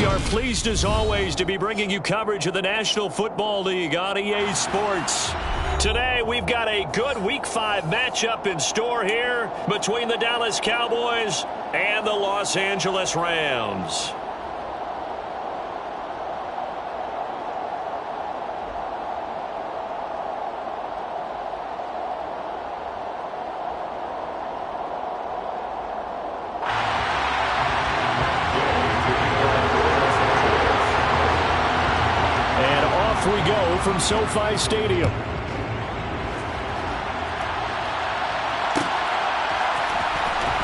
are pleased as always to be bringing you coverage of the National Football League on EA Sports. Today we've got a good Week 5 matchup in store here between the Dallas Cowboys and the Los Angeles Rams. We go from SoFi Stadium.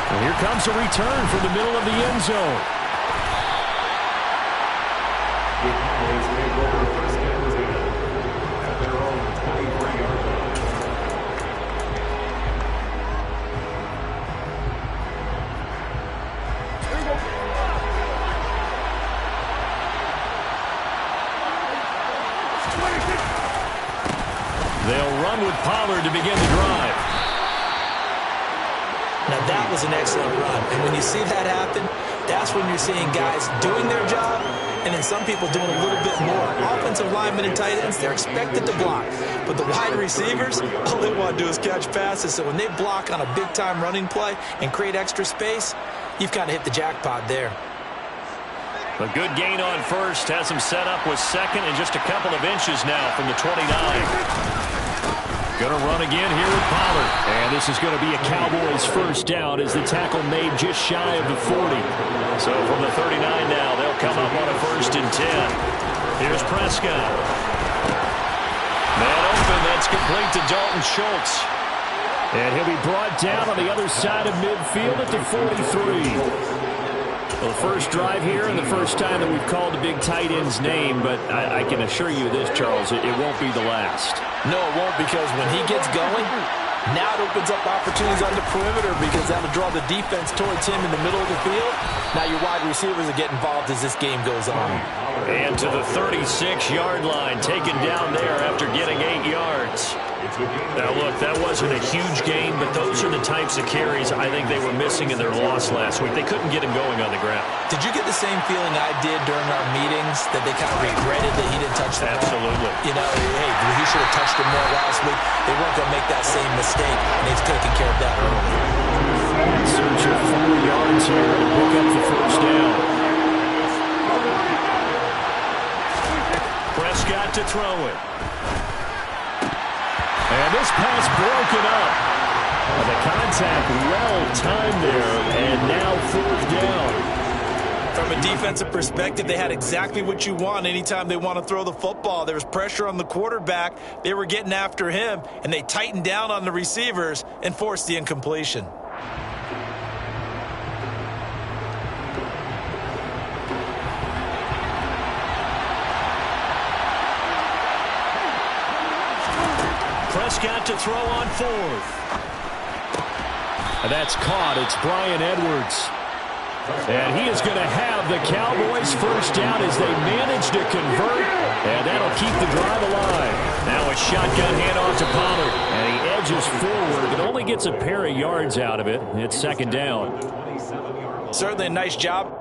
And here comes a return from the middle of the end zone. They'll run with Pollard to begin the drive. Now that was an excellent run. And when you see that happen, that's when you're seeing guys doing their job and then some people doing a little bit more. Offensive linemen and tight ends, they're expected to block. But the wide receivers, all they want to do is catch passes. So when they block on a big-time running play and create extra space, you've kind of hit the jackpot there. A good gain on first, has him set up with second and just a couple of inches now from the 29. Going to run again here with Pollard. And this is going to be a Cowboys first down as the tackle made just shy of the 40. So from the 39 now, they'll come up on a 1st and 10. Here's Prescott. Man open, that's complete to Dalton Schultz. And he'll be brought down on the other side of midfield at the 43. Well, the first drive here and the first time that we've called the big tight end's name, but I can assure you this, Charles, it won't be the last. No, it won't, because when he gets going, now it opens up opportunities on the perimeter because that'll draw the defense towards him in the middle of the field. Now your wide receivers will get involved as this game goes on. And to the 36-yard line, taken down there after getting 8 yards. Now, look, that wasn't a huge gain, but those are the types of carries I think they were missing in their loss last week. They couldn't get him going on the ground. Did you get the same feeling I did during our meetings, that they kind of regretted that he didn't touch the ball? Absolutely. You know, hey, he should have touched it more last week. They weren't going to make that same mistake, and they've taken care of that early. Searching 4 yards here to pick up the first down. Prescott to throw it. And this pass broken up. The contact well-timed there, and now 4th down. From a defensive perspective, they had exactly what you want anytime they want to throw the football. There was pressure on the quarterback. They were getting after him, and they tightened down on the receivers and forced the incompletion. Prescott to throw on 4th. And that's caught. It's Bryan Edwards. And he is going to have the Cowboys first down as they manage to convert. And that'll keep the drive alive. Now a shotgun handoff to Pollard. And he edges forward, but only gets a pair of yards out of it. It's 2nd down. Certainly a nice job.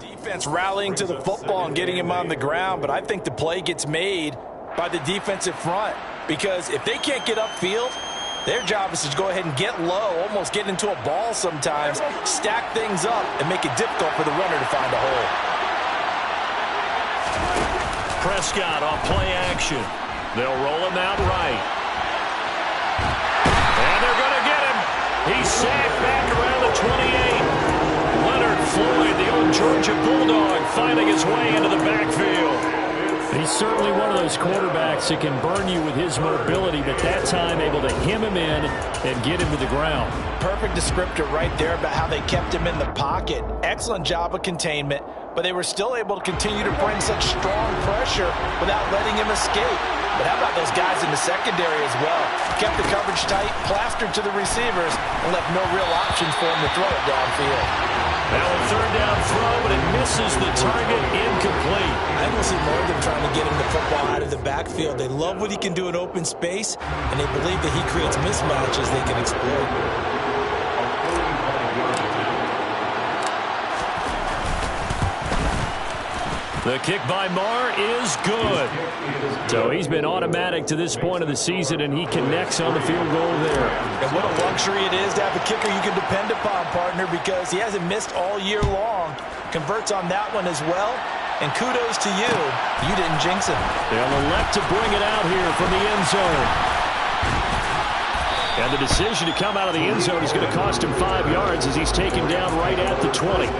Defense rallying to the football and getting him on the ground, but I think the play gets made by the defensive front, because if they can't get upfield, their job is to go ahead and get low, almost get into a ball sometimes, stack things up, and make it difficult for the runner to find a hole. Prescott off play action. They'll roll him out right. And they're going to get him. He's sacked back around the 28. Leonard Floyd, the old Georgia Bulldog, finding his way into the backfield. He's certainly one of those quarterbacks that can burn you with his mobility, but that time able to hem him in and get him to the ground. Perfect descriptor right there about how they kept him in the pocket. Excellent job of containment, but they were still able to continue to bring such strong pressure without letting him escape. But how about those guys in the secondary as well? Kept the coverage tight, plastered to the receivers, and left no real options for him to throw it downfield. Now a third down throw, but it misses the target, incomplete. I will see more of them trying to get him the football out of the backfield. They love what he can do in open space, and they believe that he creates mismatches they can exploit. The kick by Marr is good. So he's been automatic to this point of the season, and he connects on the field goal there. And what a luxury it is to have a kicker you can depend upon, partner, because he hasn't missed all year long. Converts on that one as well. And kudos to you. You didn't jinx him. They'll elect to bring it out here from the end zone. And the decision to come out of the end zone is going to cost him 5 yards as he's taken down right at the 20.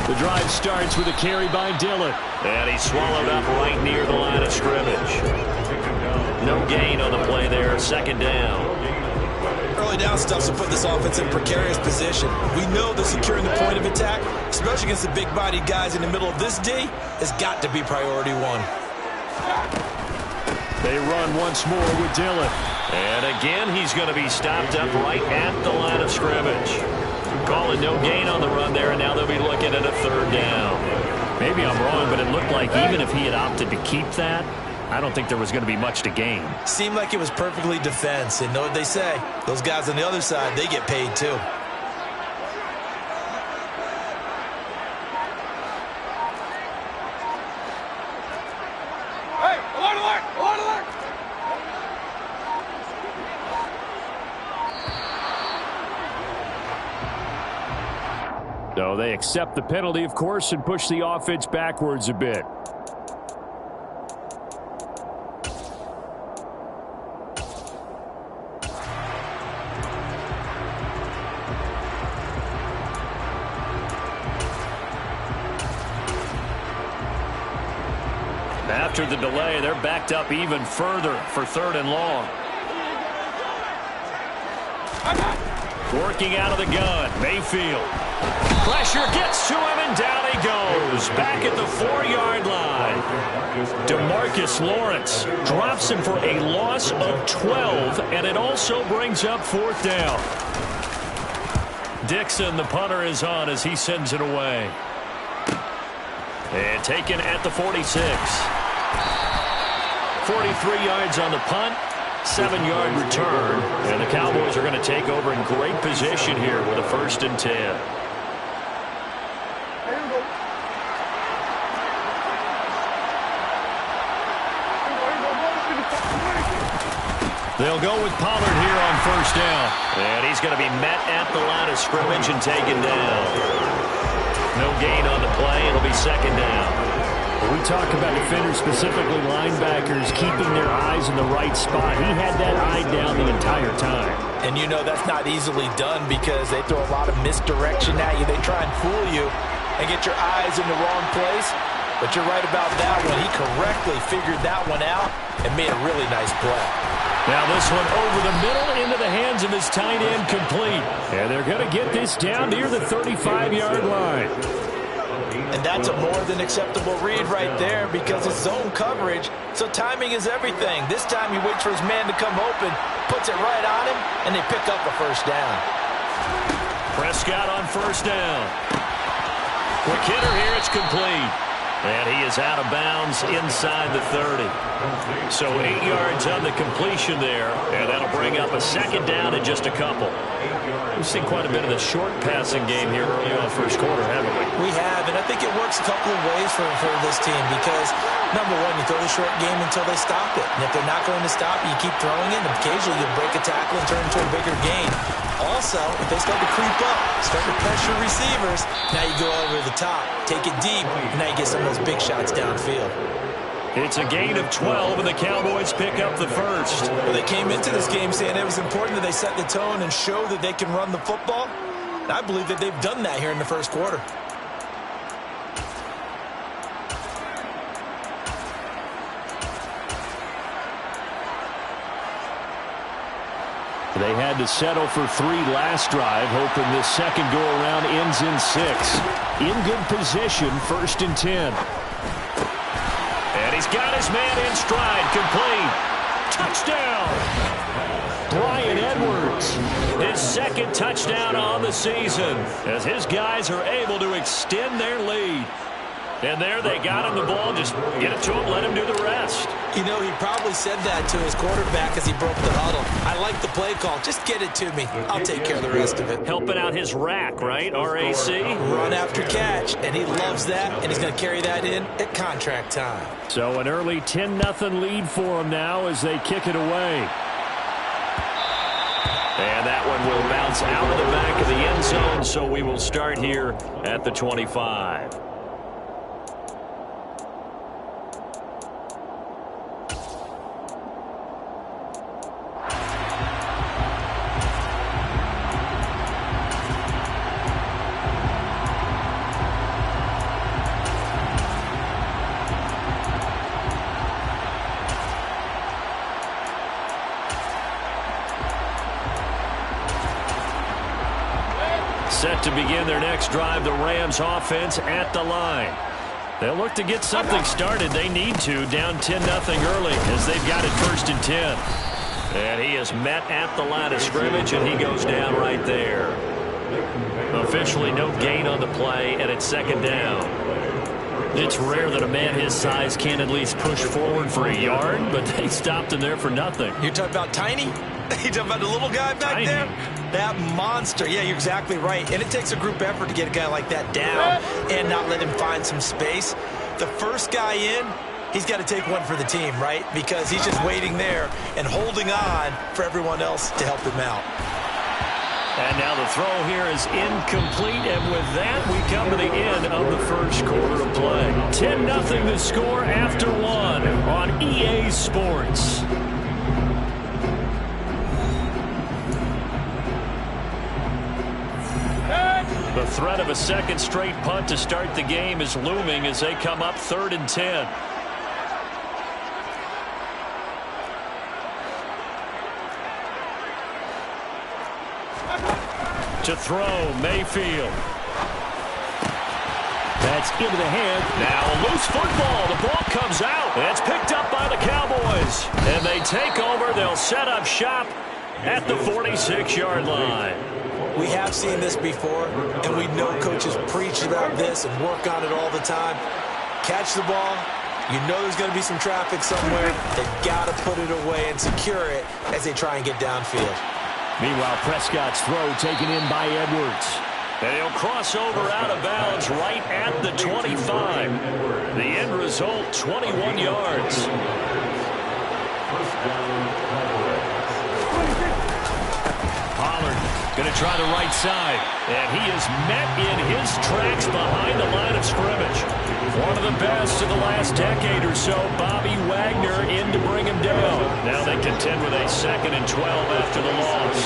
The drive starts with a carry by Dillon. And he's swallowed up right near the line of scrimmage. No gain on the play there, second down. Early down stuff's to put this offense in precarious position. We know that securing the point of attack, especially against the big-bodied guys in the middle of this D, has got to be priority one. They run once more with Dillon. And again, he's going to be stopped up right at the line of scrimmage. Calling no gain on the run there, and now they'll be looking at a third down. Maybe I'm wrong, but it looked like even if he had opted to keep that, I don't think there was going to be much to gain. Seemed like it was perfectly defense. And know what they say? Those guys on the other side, they get paid too. So they accept the penalty, of course, and push the offense backwards a bit. After the delay, they're backed up even further for third and long. Working out of the gun, Mayfield. Pressure gets to him, and down he goes. Back at the 4-yard line. DeMarcus Lawrence drops him for a loss of 12, and it also brings up fourth down. Dixon, the punter, is on as he sends it away. And taken at the 46. 43 yards on the punt. 7-yard return, and the Cowboys are going to take over in great position here with a 1st and 10. They'll go with Pollard here on 1st down. And he's going to be met at the line of scrimmage and taken down. No gain on the play. It'll be 2nd down. When we talk about defenders, specifically linebackers, keeping their eyes in the right spot, he had that eye down the entire time. And you know that's not easily done because they throw a lot of misdirection at you. They try and fool you and get your eyes in the wrong place. But you're right about that one. He correctly figured that one out and made a really nice play. Now this one over the middle into the hands of his tight end, complete. And they're going to get this down near the 35-yard line. And that's a more than acceptable read right there because it's zone coverage, so timing is everything. This time he waits for his man to come open, puts it right on him, and they pick up a 1st down. Prescott on 1st down. Quick hitter here, it's complete. And he is out of bounds inside the 30. So 8 yards on the completion there, and that'll bring up a 2nd down in just a couple. We've seen quite a bit of the short passing game here early on first quarter, haven't we? We have, and I think it works a couple of ways for this team because, number one, you throw the short game until they stop it. And if they're not going to stop it, you keep throwing it, and occasionally you break a tackle and turn into a bigger gain. Also, if they start to creep up, start to pressure receivers, now you go over the top, take it deep, and now you get some of those big shots downfield. It's a gain of 12, and the Cowboys pick up the first. Well, they came into this game saying it was important that they set the tone and show that they can run the football. And I believe that they've done that here in the first quarter. They had to settle for 3 last drive, hoping this second go-around ends in 6. In good position, 1st and 10. And he's got his man in stride, complete. Touchdown! Bryan Edwards, his 2nd touchdown on the season, as his guys are able to extend their lead. And there they got him the ball. Just get it to him, let him do the rest. You know, he probably said that to his quarterback as he broke the huddle. I like the play call. Just get it to me. I'll take care of the rest of it. Helping out his rack, right? RAC? Run after catch. And he loves that, and he's going to carry that in at contract time. So an early 10-0 lead for him now as they kick it away. And that one will bounce out of the back of the end zone, so we will start here at the 25. Set to begin their next drive, the Rams offense at the line. They'll look to get something started. They need to, down 10-0 early as they've got it 1st and 10. And he is met at the line of scrimmage, and he goes down right there. Officially no gain on the play, and it's 2nd down. It's rare that a man his size can at least push forward for a yard, but they stopped him there for nothing. You're talking about Tiny? You talking about the little guy back there? That monster. Yeah, you're exactly right. And it takes a group effort to get a guy like that down and not let him find some space. The first guy in, he's got to take one for the team, right? Because he's just waiting there and holding on for everyone else to help him out. And now the throw here is incomplete, and with that, we come to the end of the first quarter of play. 10-0 the score after 1 on EA Sports. The threat of a second straight punt to start the game is looming as they come up 3rd and 10. To throw, Mayfield. That's into the hand. Now a loose football. The ball comes out. That's picked up by the Cowboys. And they take over. They'll set up shop at the 46-yard line. We have seen this before, and we know coaches preach about this and work on it all the time. Catch the ball. You know there's going to be some traffic somewhere. They've got to put it away and secure it as they try and get downfield. Meanwhile, Prescott's throw taken in by Edwards. And he'll cross over out of bounds right at the 25. The end result, 21 yards. Pollard going to try the right side. And he is met in his tracks behind the line of scrimmage. One of the best of the last decade or so, Bobby Wagner in to bring him down. Now they contend with a 2nd and 12 after the loss.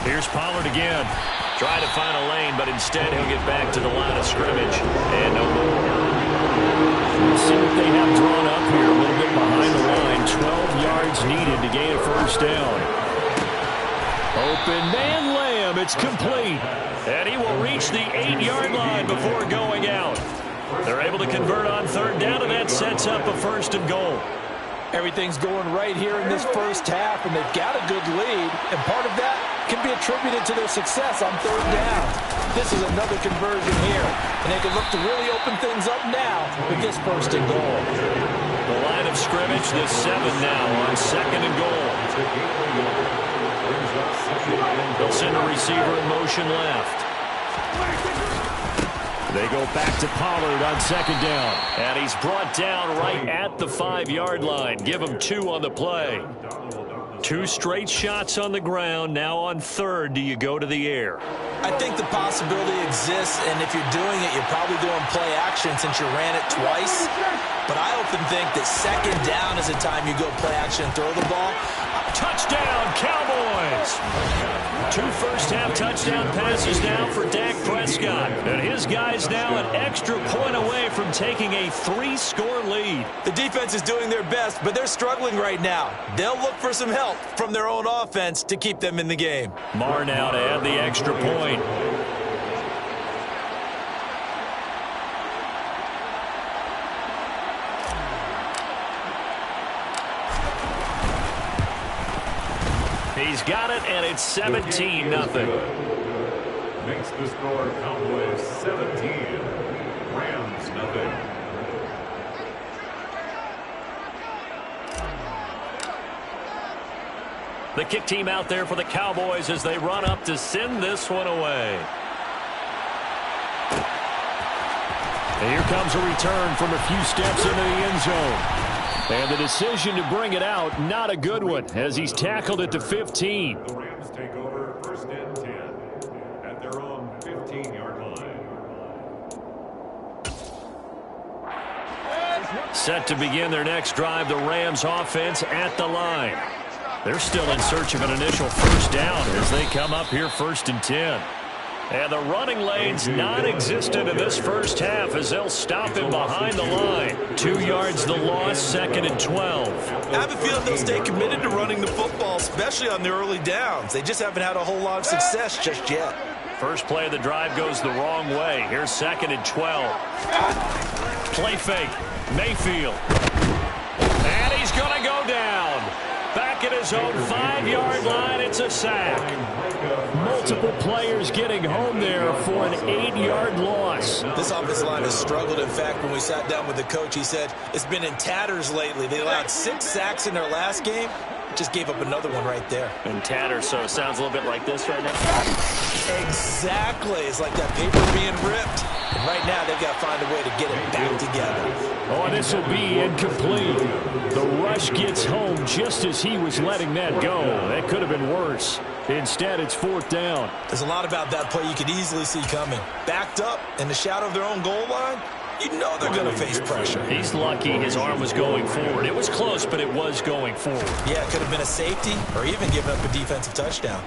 Here's Pollard again. Try to find a lane, but instead he'll get back to the line of scrimmage. And no more. Let's see what they have drawn up here. A little bit behind the line. 12 yards needed to gain a 1st down. Open man Lamb. It's complete. And he will reach the 8-yard line before going out. They're able to convert on 3rd down, and that sets up a 1st and goal. Everything's going right here in this first half, and they've got a good lead. And part of that can be attributed to their success on 3rd down. This is another conversion here, and they can look to really open things up now with this 1st and goal. The line of scrimmage, the 7 now on 2nd and goal. They'll send a receiver in motion left. They go back to Pollard on second down. And he's brought down right at the 5-yard line. Give him 2 on the play. 2 straight shots on the ground. Now on third, do you go to the air? I think the possibility exists, and if you're doing it, you're probably doing play action since you ran it twice. But I often think that second down is the time you go play action and throw the ball. Touchdown, Cowboys! 2 first-half touchdown passes now for Dak Prescott. And his guys now an extra point away from taking a 3-score lead. The defense is doing their best, but they're struggling right now. They'll look for some help from their own offense to keep them in the game. Marr now to add the extra point. He's got it, and it's 17-0. Makes the score Cowboys 17, Rams 0. The kick team out there for the Cowboys as they run up to send this one away. And here comes a return from a few steps into the end zone. And the decision to bring it out, not a good one, as he's tackled at the 15. The Rams take over 1st and 10 at their own 15-yard line. Set to begin their next drive, the Rams offense at the line. They're still in search of an initial first down as they come up here 1st and 10. And the running lane's non-existent in this first half as they'll stop him behind the line. 2 yards the loss, 2nd and 12. I have a feeling they'll stay committed to running the football, especially on the early downs. They just haven't had a whole lot of success just yet. First play of the drive goes the wrong way. Here's 2nd and 12. Play fake. Mayfield. And he's going to go down. Back at his own 5-yard line, it's a sack. Multiple players getting home there for an 8-yard loss. This offensive line has struggled. In fact, when we sat down with the coach, he said it's been in tatters lately. They allowed 6 sacks in their last game. Just gave up another one right there. In tatters, so it sounds a little bit like this right now. Exactly. It's like that paper being ripped. And right now, they've got to find a way to get it back together. Oh, and this will be incomplete. The rush gets home just as he was letting that go. That could have been worse. Instead, it's 4th down. There's a lot about that play you could easily see coming. Backed up in the shadow of their own goal line, you know they're going to face pressure. He's lucky his arm was going forward. It was close, but it was going forward. Yeah, it could have been a safety or even given up a defensive touchdown.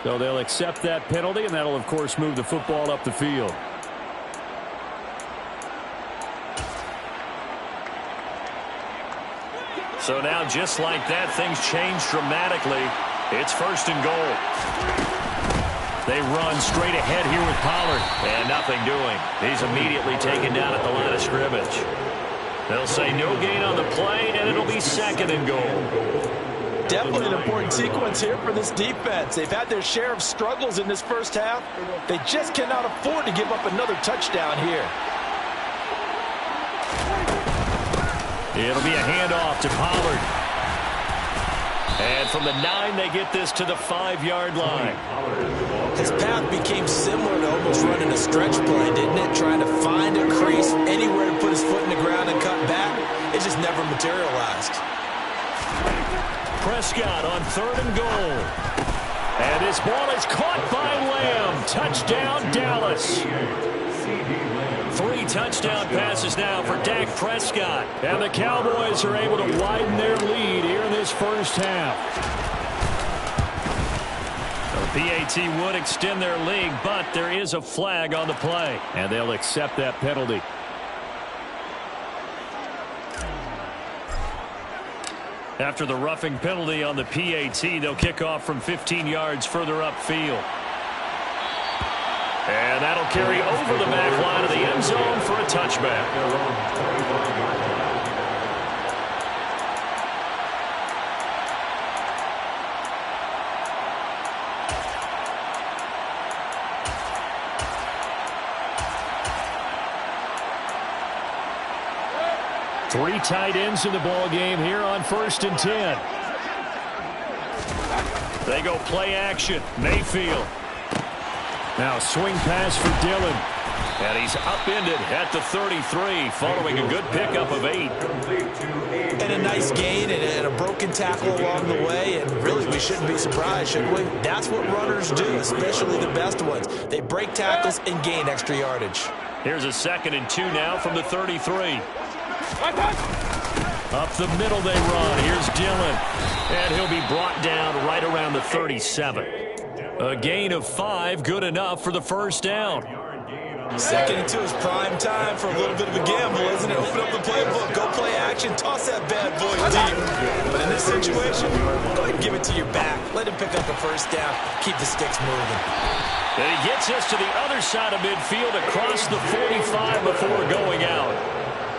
So they'll accept that penalty, and that'll, of course, move the football up the field. So now, just like that, things change dramatically. It's 1st and goal. They run straight ahead here with Pollard, and nothing doing. He's immediately taken down at the line of scrimmage. They'll say no gain on the play, and it'll be 2nd and goal. Definitely an important sequence here for this defense. They've had their share of struggles in this first half. They just cannot afford to give up another touchdown here. It'll be a handoff to Pollard. And from the 9, they get this to the 5-yard line. His path became similar to almost running a stretch play, didn't it? Trying to find a crease, anywhere to put his foot in the ground and cut back. It just never materialized. Prescott on 3rd and goal. And this ball is caught by Lamb. Touchdown, Dallas. 3 touchdown passes now for Dak Prescott. And the Cowboys are able to widen their lead here in this first half. The PAT would extend their lead, but there is a flag on the play. And they'll accept that penalty. After the roughing penalty on the PAT, they'll kick off from 15 yards further upfield. And that'll carry over the back line of the end zone for a touchback. Three tight ends in the ball game here on 1st and 10. They go play action. Mayfield. Now swing pass for Dillon. And he's upended at the 33 following a good pickup of 8. And a nice gain and a broken tackle along the way. And really, we shouldn't be surprised, should we? That's what runners do, especially the best ones. They break tackles and gain extra yardage. Here's a 2nd and 2 now from the 33. Up the middle they run. Here's Dillon. And he'll be brought down right around the 37. A gain of 5, good enough for the first down. 2nd and 2 is prime time for a little bit of a gamble, isn't it? Open up the playbook, go play action, toss that bad boy deep. But in this situation, go ahead and give it to your back. Let him pick up the first down. Keep the sticks moving. And he gets us to the other side of midfield across the 45 before going out.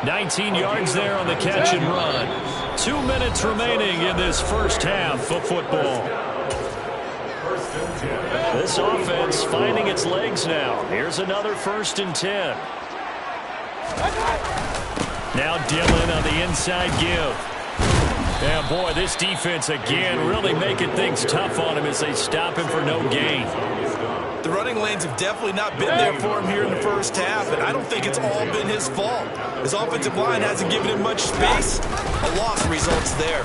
19 yards there on the catch and run. 2 minutes remaining in this first half of football. This offense finding its legs now. Here's another 1st and 10. Now Dillon on the inside give. Yeah, boy, this defense again really making things tough on him as they stop him for no gain. The running lanes have definitely not been there for him here in the first half, and I don't think it's all been his fault. His offensive line hasn't given him much space. A loss results there.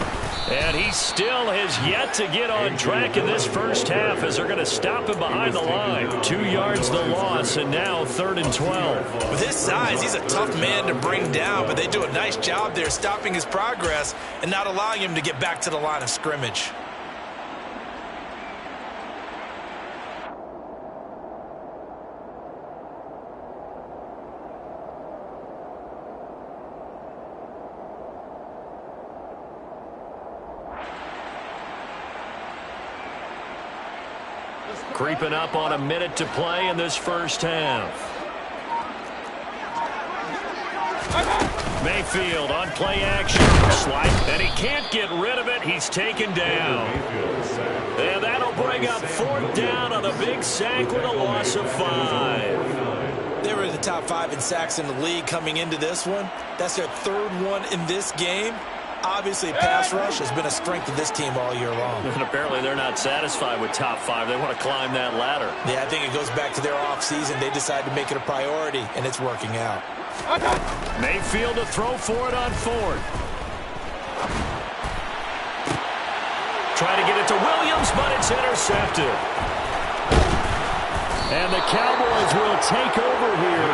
And he still has yet to get on track in this first half as they're going to stop him behind the line. 2 yards the loss, and now 3rd and 12. With his size, he's a tough man to bring down, but they do a nice job there stopping his progress and not allowing him to get back to the line of scrimmage. Creeping up on a minute to play in this first half. Mayfield on play action. Swipe, and he can't get rid of it. He's taken down. And that'll bring up 4th down on a big sack with a loss of 5. They were in the top 5 in sacks in the league coming into this one. That's their 3rd one in this game. Obviously, pass rush has been a strength of this team all year long. And apparently they're not satisfied with top 5. They want to climb that ladder. Yeah, I think it goes back to their offseason. They decided to make it a priority, and it's working out. Mayfield to throw for it on 4th. Try to get it to Williams, but it's intercepted. And the Cowboys will take over here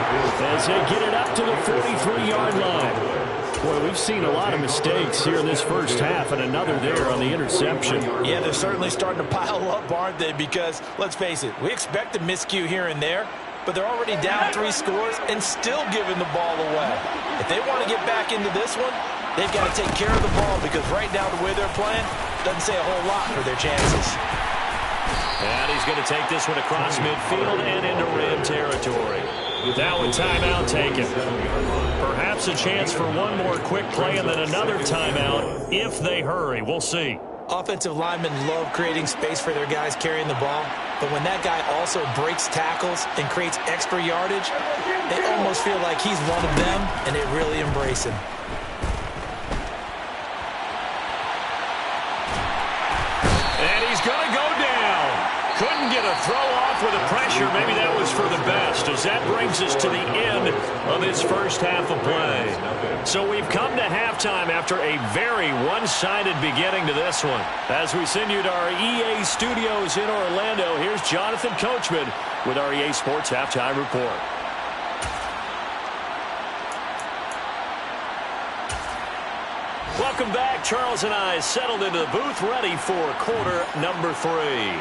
as they get it up to the 43-yard line. Boy, we've seen a lot of mistakes here in this first half, and another there on the interception. Yeah, they're certainly starting to pile up, aren't they? Because, let's face it, we expect a miscue here and there, but they're already down 3 scores and still giving the ball away. If they want to get back into this one, they've got to take care of the ball because right now the way they're playing doesn't say a whole lot for their chances. And he's going to take this one across midfield and into Ram territory. Now a timeout taken. Perhaps a chance for one more quick play and then another timeout if they hurry. We'll see. Offensive linemen love creating space for their guys carrying the ball, but when that guy also breaks tackles and creates extra yardage, they almost feel like he's one of them, and they really embrace him. And he's going to go down. Couldn't get a throw off with the pressure. Maybe that was for the best, as that brings us to the end of this first half of play. So we've come to halftime after a very one-sided beginning to this one. As we send you to our EA studios in Orlando, here's Jonathan Coachman with our EA Sports Halftime Report. Welcome back. Charles and I settled into the booth ready for quarter number 3.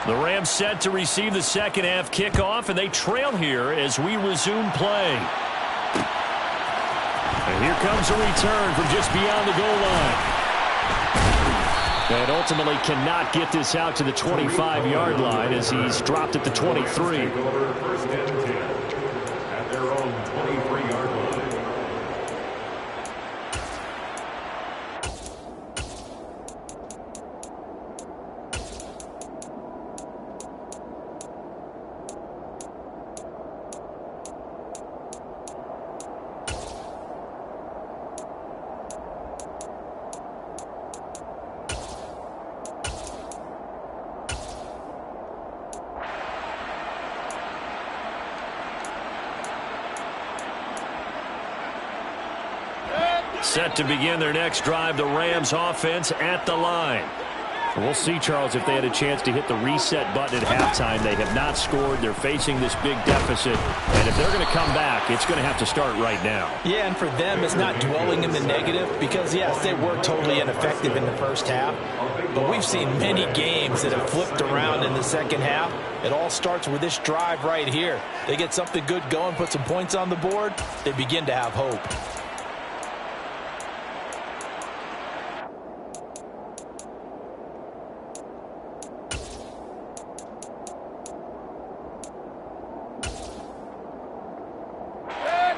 The Rams set to receive the second half kickoff, and they trail here as we resume play. And here comes a return from just beyond the goal line. And ultimately cannot get this out to the 25-yard line as he's dropped at the 23. First and 10 at their own 23-yard line. Set to begin their next drive, the Rams offense at the line. We'll see, Charles, if they had a chance to hit the reset button at halftime. They have not scored. They're facing this big deficit. And if they're going to come back, it's going to have to start right now. Yeah, and for them, it's not dwelling in the negative because, yes, they were totally ineffective in the first half. But we've seen many games that have flipped around in the second half. It all starts with this drive right here. They get something good going, put some points on the board, they begin to have hope.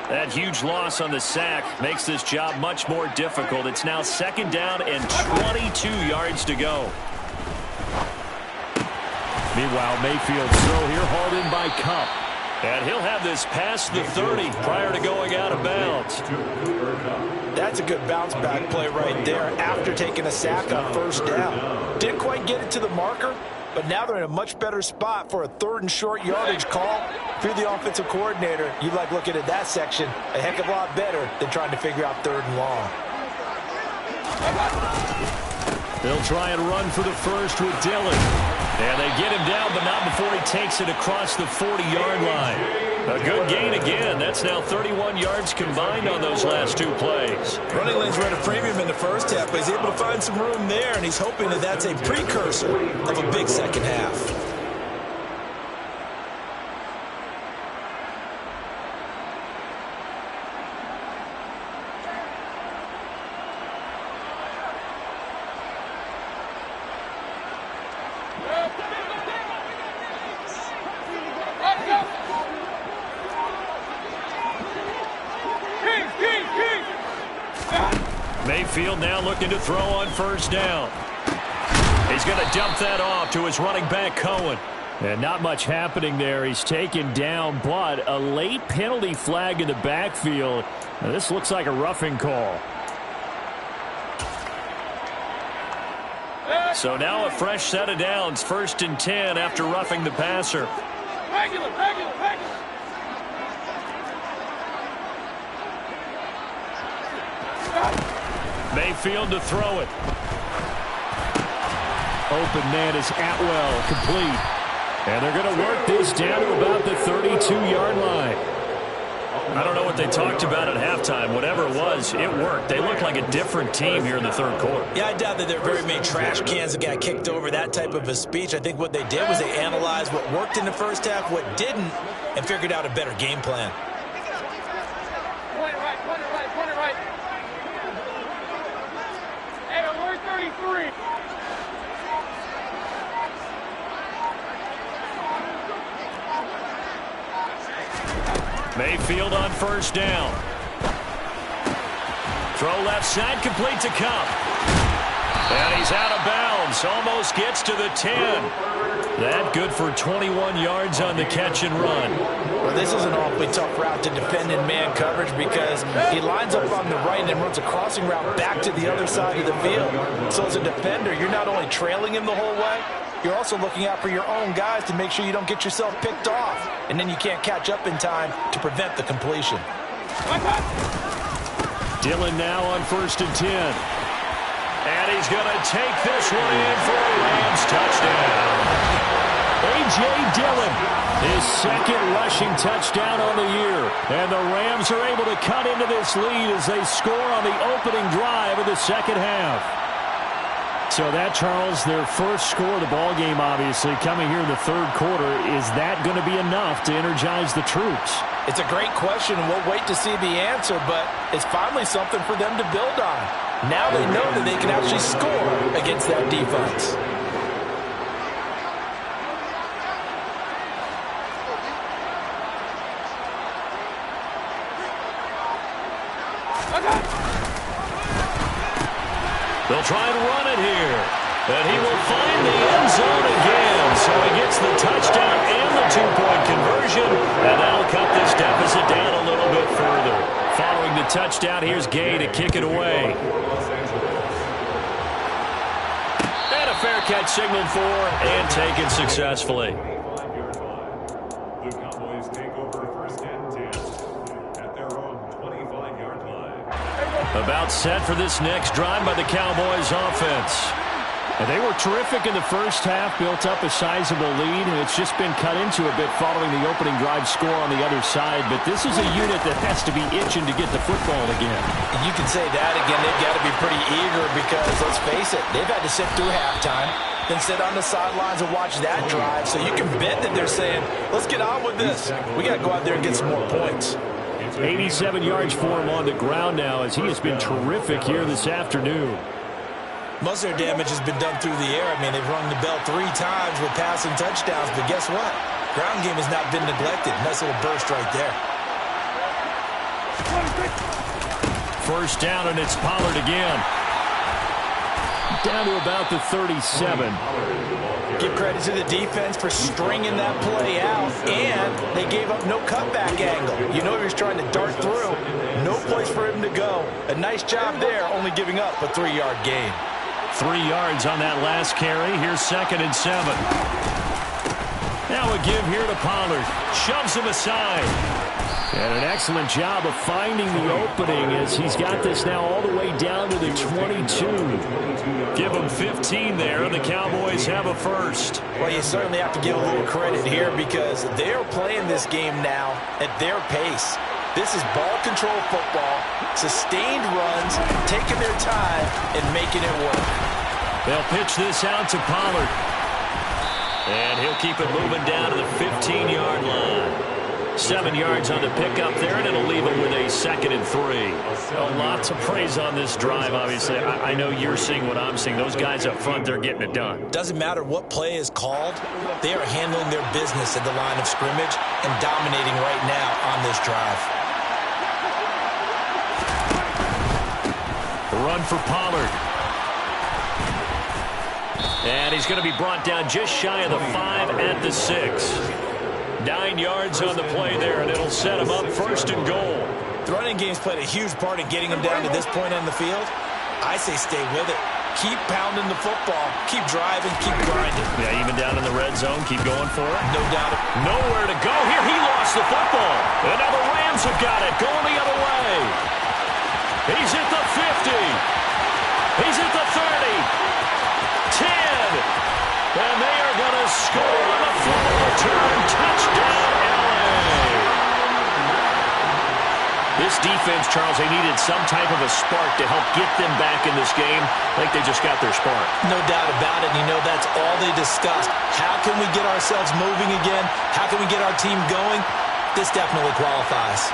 That huge loss on the sack makes this job much more difficult. It's now 2nd down and 22 yards to go. Meanwhile, Mayfield's throw here hauled in by Cup. And he'll have this past the 30 prior to going out of bounds. That's a good bounce back play right there after taking a sack on 1st down. Didn't quite get it to the marker, but now they're in a much better spot for a 3rd and short yardage call. If you're the offensive coordinator, you like looking at that section a heck of a lot better than trying to figure out 3rd and long. They'll try and run for the first with Dillon. And they get him down, but not before he takes it across the 40-yard line. A good gain again. That's now 31 yards combined on those last 2 plays. Running lanes were at a premium in the first half, but he's able to find some room there, and he's hoping that that's a precursor of a big second half. Mayfield now looking to throw on 1st down. He's going to dump that off to his running back, Cohen. And not much happening there. He's taken down, but a late penalty flag in the backfield. Now, this looks like a roughing call. So now a fresh set of downs. 1st and 10 after roughing the passer. Regular. Mayfield to throw it. Open man is Atwell, complete. And they're going to work this down to about the 32-yard line. I don't know what they talked about at halftime. Whatever it was, it worked. They look like a different team here in the 3rd quarter. Yeah, I doubt that there are very many trash cans that got kicked over, that type of a speech. I think what they did was they analyzed what worked in the first half, what didn't, and figured out a better game plan. Point it right. Hey, we're 33. Mayfield on 1st down. Throw left side, complete to Cup. And he's out of bounds. Almost gets to the 10. That good for 21 yards on the catch and run. Well, this is an awfully tough route to defend in man coverage because he lines up on the right and then runs a crossing route back to the other side of the field. So as a defender, you're not only trailing him the whole way, you're also looking out for your own guys to make sure you don't get yourself picked off. And then you can't catch up in time to prevent the completion. Dillon now on 1st and 10. And he's going to take this one in for a Rams touchdown. A.J. Dillon, his 2nd rushing touchdown on the year. And the Rams are able to cut into this lead as they score on the opening drive of the second half. So that, Charles, their first score of the ballgame, obviously, coming here in the 3rd quarter. Is that going to be enough to energize the troops? It's a great question, and we'll wait to see the answer, but it's finally something for them to build on. Now they know that they can actually score against that defense. They'll try and run it here. And he will find the end zone again. So he gets the touchdown and the 2-point conversion. And that'll cut this deficit down a little bit further. Following the touchdown, here's Gay to kick it away. And a fair catch signaled for and taken successfully. The Cowboys take over 1st and 10 at their own 25-yard line. About set for this next drive by the Cowboys offense. And they were terrific in the first half, built up a sizable lead, and it's just been cut into a bit following the opening drive score on the other side. But this is a unit that has to be itching to get the football again. You can say that again. They've got to be pretty eager because, let's face it, they've had to sit through halftime, then sit on the sidelines and watch that drive. So you can bet that they're saying, let's get on with this. We got to go out there and get some more points. 87 yards for him on the ground now as he has been terrific here this afternoon. Most of their damage has been done through the air. I mean, they've rung the bell 3 times with passing touchdowns, but guess what? Ground game has not been neglected. Nice little burst right there. First down, and it's Pollard again. Down to about the 37. Give credit to the defense for stringing that play out, and they gave up no cutback angle. You know he was trying to dart through. No place for him to go. A nice job there, only giving up a 3-yard gain. 3 yards on that last carry. Here's 2nd and 7. Now a give here to Pollard. Shoves him aside. And an excellent job of finding the opening as he's got this now all the way down to the 22. Give him 15 there, and the Cowboys have a first. Well, you certainly have to give a little credit here because they're playing this game now at their pace. This is ball control football, sustained runs, taking their time, and making it work. They'll pitch this out to Pollard. And he'll keep it moving down to the 15-yard line. 7 yards on the pickup there, and it'll leave him with a 2nd and 3. Lots of praise on this drive, obviously. I know you're seeing what I'm seeing. Those guys up front, they're getting it done. Doesn't matter what play is called. They are handling their business at the line of scrimmage and dominating right now on this drive. Run for Pollard. And he's going to be brought down just shy of the 5 at the 6. 9 yards on the play there, and it'll set him up 1st and goal. The running game's played a huge part in getting him down to this point on the field. I say stay with it. Keep pounding the football. Keep driving. Keep grinding. Yeah, even down in the red zone, keep going for it. No doubt. Nowhere to go here. He lost the football. And now the Rams have got it. Going the other way. He's at the 50. He's at the 30. 10. And they are going to score on the fumble return. Touchdown, LA. This defense, Charles, they needed some type of a spark to help get them back in this game. I think they just got their spark. No doubt about it. You know, that's all they discussed. How can we get ourselves moving again? How can we get our team going? This definitely qualifies.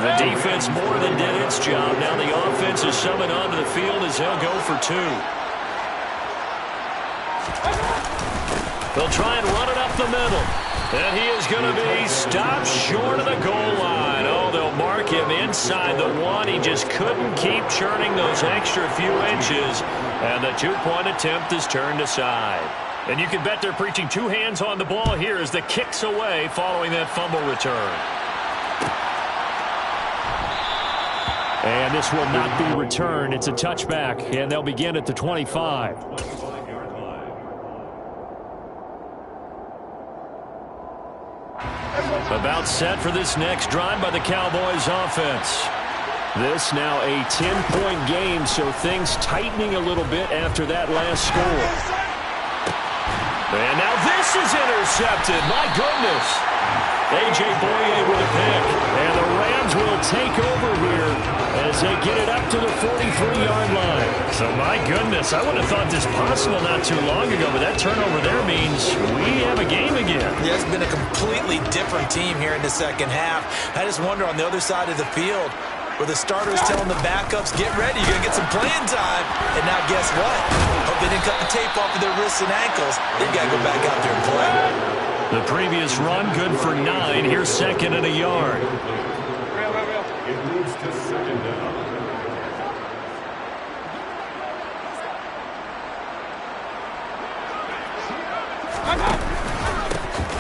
The defense more than did its job. Now the offense is summoned onto the field as they'll go for 2. They'll try and run it up the middle. And he is going to be stopped short of the goal line. Oh, they'll mark him inside the 1. He just couldn't keep churning those extra few inches. And the 2-point attempt is turned aside. And you can bet they're preaching 2 hands on the ball here as the kick's away following that fumble return. And this will not be returned. It's a touchback, and they'll begin at the 25. About set for this next drive by the Cowboys offense. This now a 10-point game, so things tightening a little bit after that last score. And now this is intercepted. My goodness. A.J. Boye with a pick. And the Rams will take over here as they get it up to the 43-yard line. So, my goodness, I would have thought this possible not too long ago, but that turnover there means we have a game again. Yeah, it's been a completely different team here in the second half. I just wonder on the other side of the field where the starters telling the backups, get ready, you're going to get some playing time. And now guess what? Hope they didn't cut the tape off of their wrists and ankles. They've got to go back out there and play. The previous run good for 9. Here's 2nd and a yard. It moves to 2nd down.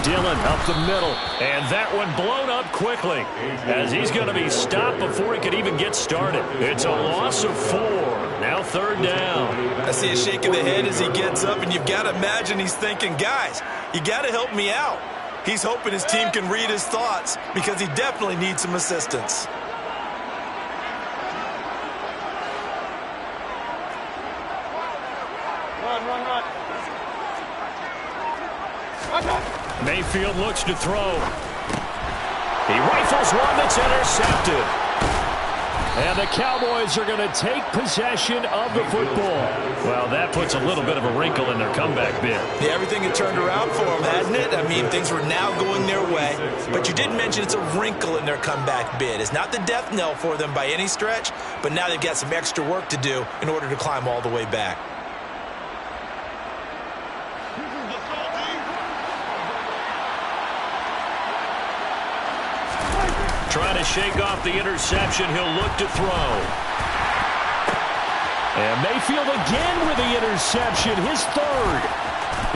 Dillon up the middle, and that one blown up quickly as he's going to be stopped before he could even get started. It's a loss of 4. Now third down. I see a shake of the head as he gets up, and you've got to imagine he's thinking, guys, you got to help me out. He's hoping his team can read his thoughts because he definitely needs some assistance. Run. Mayfield looks to throw. He rifles one that's intercepted. And the Cowboys are going to take possession of the football. Well, that puts a little bit of a wrinkle in their comeback bid. Yeah, everything had turned around for them, hadn't it? I mean, things were now going their way. But you did mention it's a wrinkle in their comeback bid. It's not the death knell for them by any stretch, but now they've got some extra work to do in order to climb all the way back. Trying to shake off the interception. He'll look to throw. And Mayfield again with the interception, his third.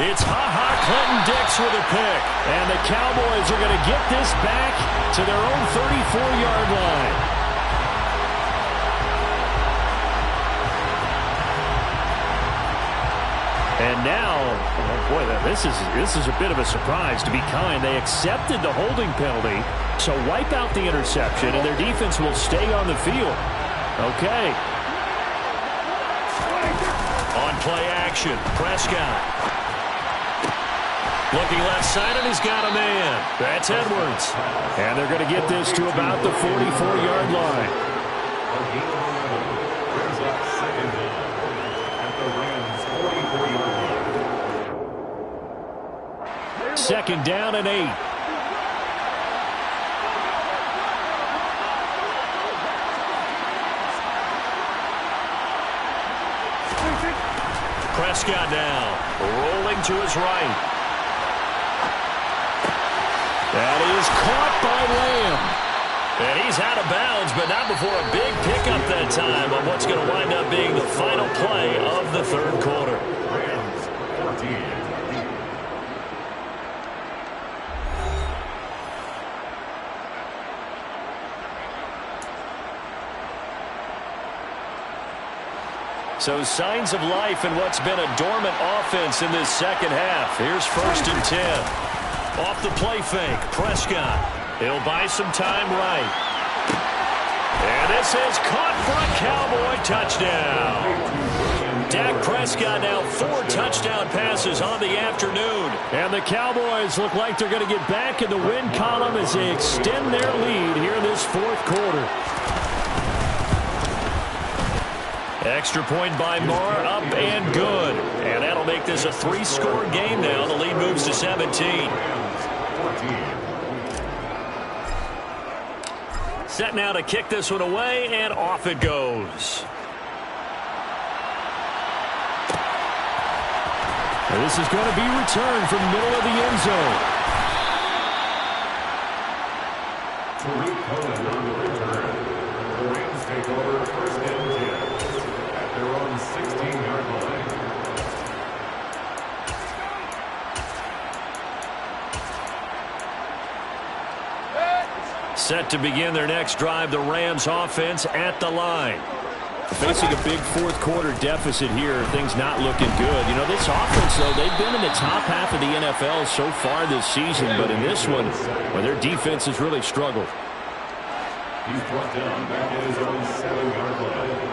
It's Clinton Dix with a pick. And the Cowboys are going to get this back to their own 34-yard line. And now, oh boy, this is a bit of a surprise, to be kind. They accepted the holding penalty, so wipe out the interception, and their defense will stay on the field. Okay. On play action, Prescott. Looking left side, and he's got a man. That's Edwards. And they're going to get this to about the 44-yard line. Second down and 8. Prescott now, rolling to his right. That is caught by Lamb. And he's out of bounds, but not before a big pickup that time on what's going to wind up being the final play of the third quarter. Rams 14. So signs of life in what's been a dormant offense in this second half. Here's 1st and 10. Off the play fake, Prescott. He'll buy some time right. And this is caught for a Cowboy touchdown. Dak Prescott now 4 touchdown passes on the afternoon. And the Cowboys look like they're going to get back in the win column as they extend their lead here in this fourth quarter. Extra point by Marr, up and good. And that'll make this a 3-score game now. The lead moves to 17. Set now to kick this one away, and off it goes. And this is going to be returned from the middle of the end zone. Tariq Cohen on the return. The Rams take over 1st and 10 at their own 16-yard line. Set to begin their next drive, the Rams offense at the line. Facing a big fourth quarter deficit here, things not looking good. You know, this offense, though, they've been in the top half of the NFL so far this season, but in this one, well, their defense has really struggled. He's brought down back at his own 7-yard line.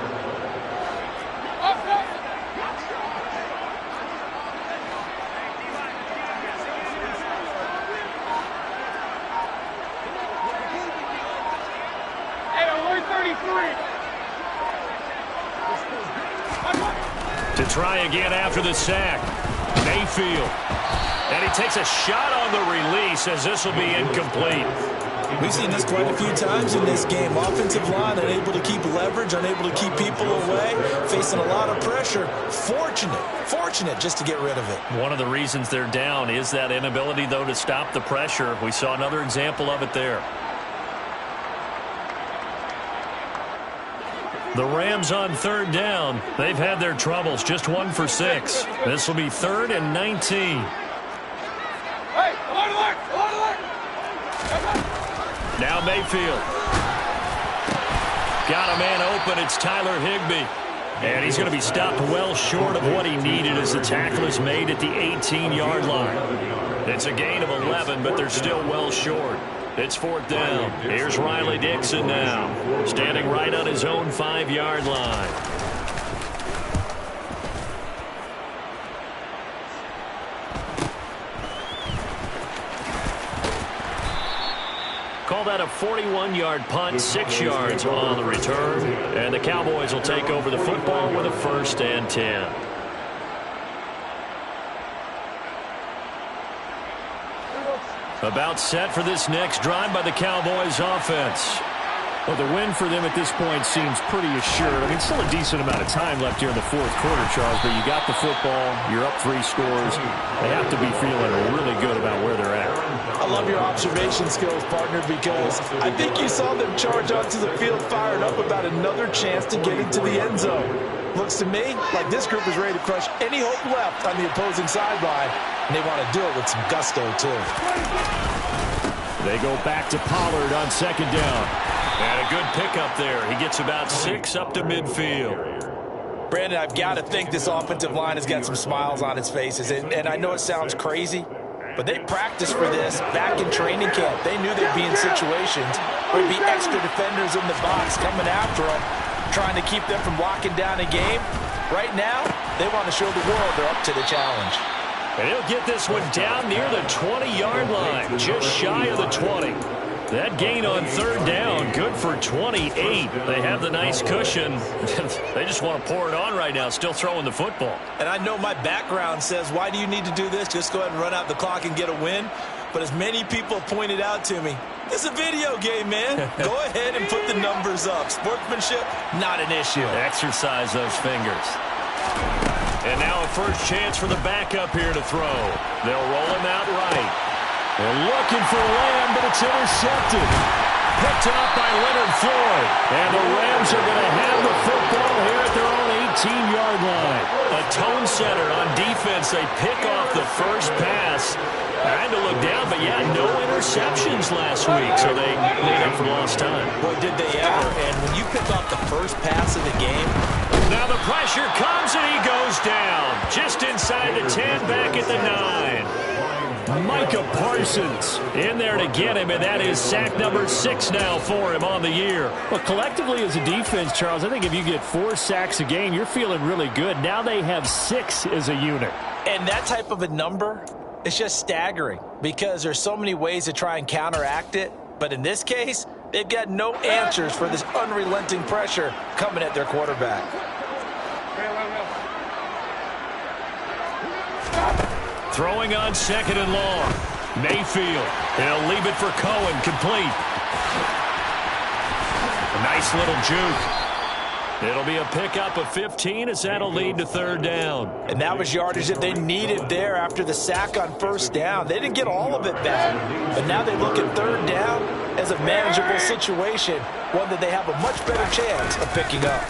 To try again after the sack, Mayfield. And he takes a shot on the release as this will be incomplete. We've seen this quite a few times in this game. Offensive line unable to keep leverage, unable to keep people away, facing a lot of pressure. Fortunate just to get rid of it. One of the reasons they're down is that inability, though, to stop the pressure. We saw another example of it there. The Rams on third down. They've had their troubles, just 1 for 6. This will be 3rd and 19. Hey, alert! Now Mayfield. Got a man open. It's Tyler Higbee. And he's going to be stopped well short of what he needed as the tackle is made at the 18-yard line. It's a gain of 11, but they're still well short. It's 4th down. Here's Riley Dixon now, standing right on his own 5-yard line. Call that a 41-yard punt, 6 yards on the return. And the Cowboys will take over the football with a 1st and 10. About set for this next drive by the Cowboys offense. Well, the win for them at this point seems pretty assured. I mean, still a decent amount of time left here in the 4th quarter, Charles, but you got the football, you're up 3 scores. They have to be feeling really good about where they're at. I love your observation skills, partner, because I think you saw them charge onto the field fired up about another chance to get into the end zone. Looks to me like this group is ready to crush any hope left on the opposing sideline, and they want to do it with some gusto, too. They go back to Pollard on 2nd down. And a good pickup there. He gets about 6 up to midfield. Brandon, I've got to think this offensive line has got some smiles on its faces. And I know it sounds crazy, but they practiced for this back in training camp. They knew they'd be in situations where there'd be extra defenders in the box coming after them, trying to keep them from locking down a game. Right now, they want to show the world they're up to the challenge. And he'll get this one down near the 20-yard line, just shy of the 20. That gain on 3rd down, good for 28. They have the nice cushion. They just want to pour it on right now, still throwing the football. And I know my background says, why do you need to do this? Just go ahead and run out the clock and get a win. But as many people pointed out to me, it's a video game, man. Go ahead and put the numbers up. Sportsmanship, not an issue. Exercise those fingers. And now a first chance for the backup here to throw. They'll roll him out right. They're looking for Lamb, but it's intercepted. Picked up by Leonard Floyd. And the Rams are going to have the football here at their own 18-yard line. A tone setter on defense. They pick off the first pass. Trying to look down, but yeah, no interceptions last week, so they made up for lost time. Boy, did they ever. And when you pick off the first pass of the game. Now the pressure comes, and he goes down. Just inside the 10, back at the 9. Micah Parsons in there to get him, and that is sack number 6 now for him on the year. Well, collectively as a defense, Charles, I think if you get 4 sacks a game, you're feeling really good. Now they have 6 as a unit. And that type of a number, it's just staggering because there's so many ways to try and counteract it. But in this case, they've got no answers for this unrelenting pressure coming at their quarterback. Throwing on 2nd and long. Mayfield. He'll leave it for Cohen. Complete. A nice little juke. It'll be a pickup of 15 as that'll lead to 3rd down. And that was yardage that they needed there after the sack on 1st down. They didn't get all of it back, but now they look at 3rd down as a manageable situation, one that they have a much better chance of picking up.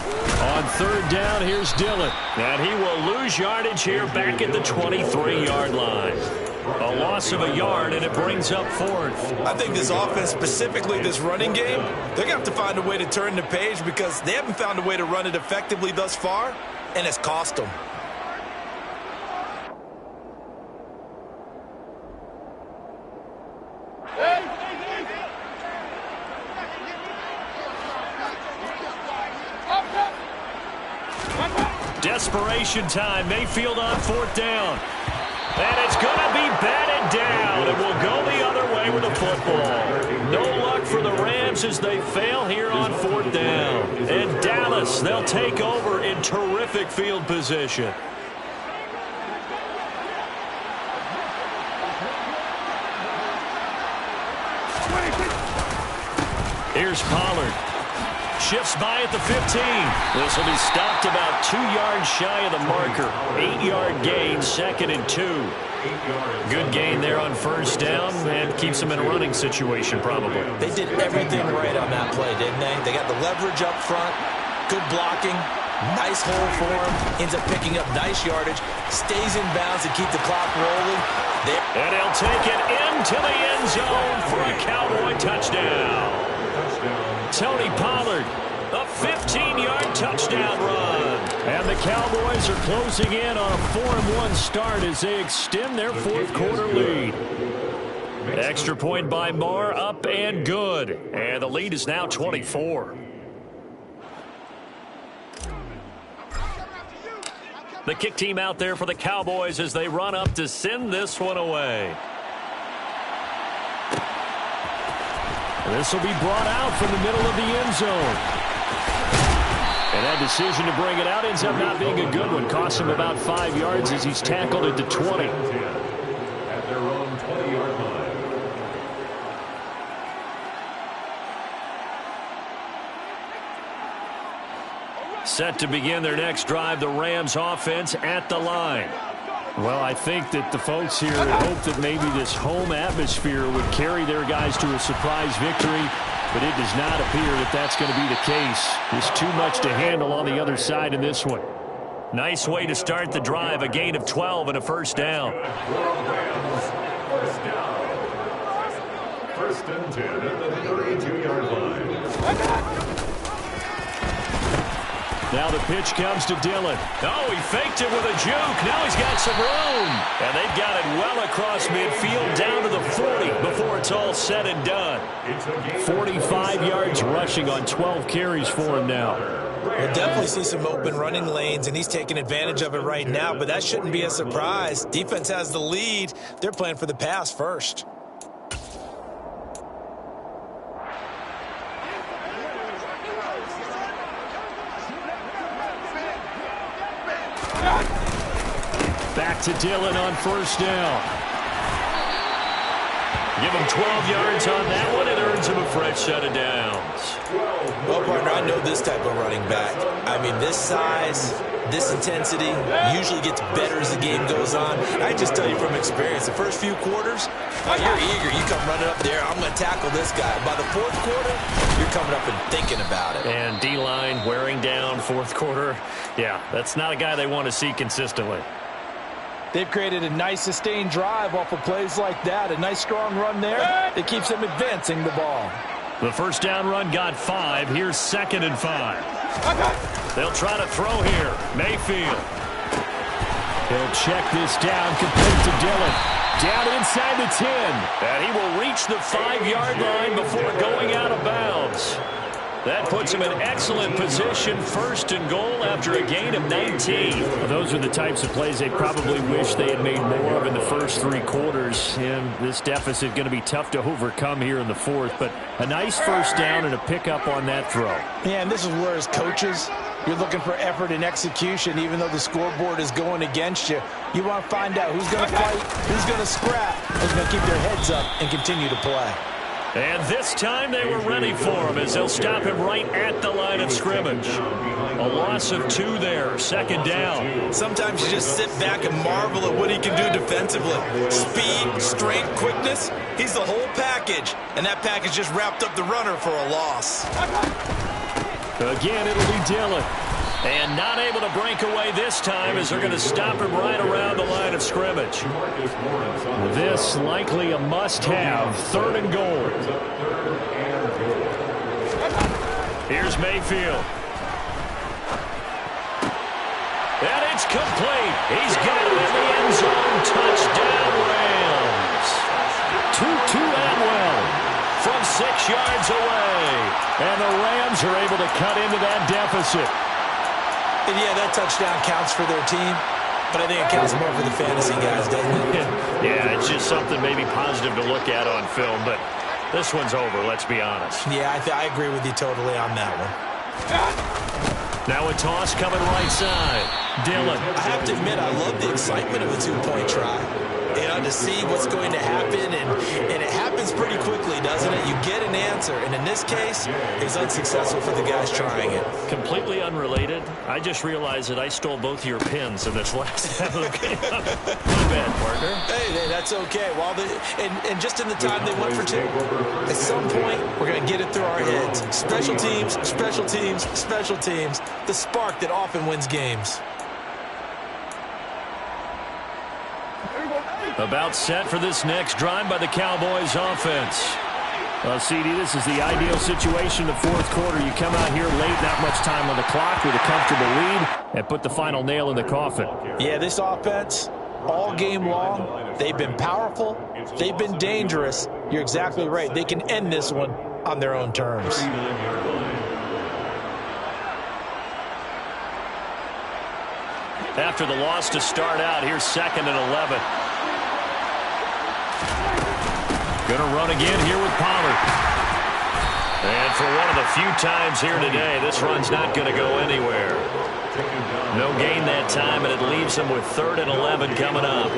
On 3rd down, here's Dillon. And he will lose yardage here back at the 23-yard line. A loss of a yard, and it brings up 4th. I think this offense, specifically this running game, they're going to have to find a way to turn the page because they haven't found a way to run it effectively thus far, and it's cost them. Desperation time. Mayfield on 4th down. And it's going to be batted down. It will go the other way with the football. No luck for the Rams as they fail here on 4th down. And Dallas, they'll take over in terrific field position. Here's Pollard. Shifts by at the 15. This will be stopped about 2 yards shy of the marker. 8-yard gain, 2nd and 2. Good gain there on 1st down and keeps them in a running situation probably. They did everything right on that play, didn't they? They got the leverage up front, good blocking, nice hole for him, ends up picking up nice yardage, stays in bounds to keep the clock rolling. And he'll take it into the end zone for a Cowboy touchdown. Tony Pollard, a 15-yard touchdown run. And the Cowboys are closing in on a 4-1 start as they extend their fourth quarter lead. Extra point by Marr, up and good. And the lead is now 24. The kick team out there for the Cowboys as they run up to send this one away. This will be brought out from the middle of the end zone. And that decision to bring it out ends up not being a good one. Costs him about 5 yards as he's tackled at the 20. At their own 20-yard line. Set to begin their next drive, the Rams offense at the line. Well, I think that the folks here had hoped that maybe this home atmosphere would carry their guys to a surprise victory, but it does not appear that that's going to be the case. There's too much to handle on the other side in this one. Nice way to start the drive, a gain of 12 and a first down. First down. First and 10 at the 32-yard line. Now the pitch comes to Dillon. Oh, he faked it with a juke. Now he's got some room. And they've got it well across midfield down to the 40 before it's all said and done. 45 yards rushing on 12 carries for him now. We'll definitely see some open running lanes, and he's taking advantage of it right now, but that shouldn't be a surprise. Defense has the lead. They're playing for the pass first. Back to Dillon on first down. Give him 12 yards on that one. It earns him a fresh set of downs. Well, partner, I know this type of running back. I mean, this size, this intensity usually gets better as the game goes on. I just tell you from experience, the first few quarters, you're eager. You come running up there, I'm going to tackle this guy. By the fourth quarter, you're coming up and thinking about it. And D-line wearing down fourth quarter. Yeah, that's not a guy they want to see consistently. They've created a nice sustained drive off of plays like that. A nice strong run there that keeps them advancing the ball. The first down run got 5. Here's 2nd and 5. They'll try to throw here. Mayfield. He'll check this down, complete to Dillon. Down inside the 10. And he will reach the 5-yard line before going out of bounds. That puts him in excellent position, 1st and goal after a gain of 19. Well, those are the types of plays they probably wish they had made more of in the first 3 quarters. And this deficit going to be tough to overcome here in the 4th. But a nice first down and a pickup on that throw. Yeah, and this is where as coaches, you're looking for effort and execution. Even though the scoreboard is going against you, you want to find out who's going to fight, who's going to scrap, who's going to keep their heads up and continue to play. And this time they were ready for him as they'll stop him right at the line of scrimmage. A loss of 2 there, 2nd down. Sometimes you just sit back and marvel at what he can do defensively. Speed, strength, quickness, he's the whole package. And that package just wrapped up the runner for a loss. Again, it'll be Dillon. And not able to break away this time as they're going to stop him right around the line of scrimmage. This likely a must-have, 3rd and goal. Here's Mayfield. And it's complete. He's got it in the end zone. Touchdown, Rams. To Atwell. From 6 yards away. And the Rams are able to cut into that deficit. And yeah, that touchdown counts for their team, but I think it counts more for the fantasy guys, doesn't it? Yeah, it's just something maybe positive to look at on film, but this one's over, let's be honest. Yeah, I agree with you totally on that one. Now a toss coming right side. Dillon. I have to admit, I love the excitement of a 2-point try. You know, to see what's going to happen, and it happens pretty quickly, doesn't it? You get an answer, and in this case, it was unsuccessful for the guys trying it. Completely unrelated. I just realized that I stole both of your pins in this last half of the game. My bad, partner. Hey, that's okay. And just in the time they went for 2, at some point, we're going to get it through our heads. Special teams, special teams, special teams. The spark that often wins games. About set for this next drive by the Cowboys offense. Well, CD, this is the ideal situation in the fourth quarter. You come out here late, not much time on the clock with a comfortable lead, and put the final nail in the coffin. Yeah, this offense, all game long, they've been powerful, they've been dangerous. You're exactly right. They can end this one on their own terms. After the loss to start out, here's 2nd and 11. Gonna run again here with Pollard. And for one of the few times here today, this run's not going to go anywhere. No gain that time, and it leaves him with 3rd and 11 coming up.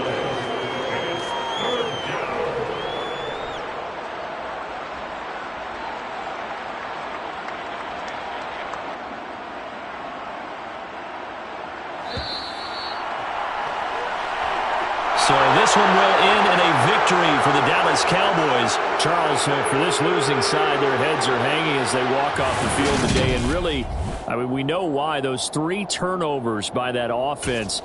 So this one will end in a victory for the Dallas Cowboys. Charles, for this losing side, their heads are hanging as they walk off the field today. And really, I mean, we know why. Those 3 turnovers by that offense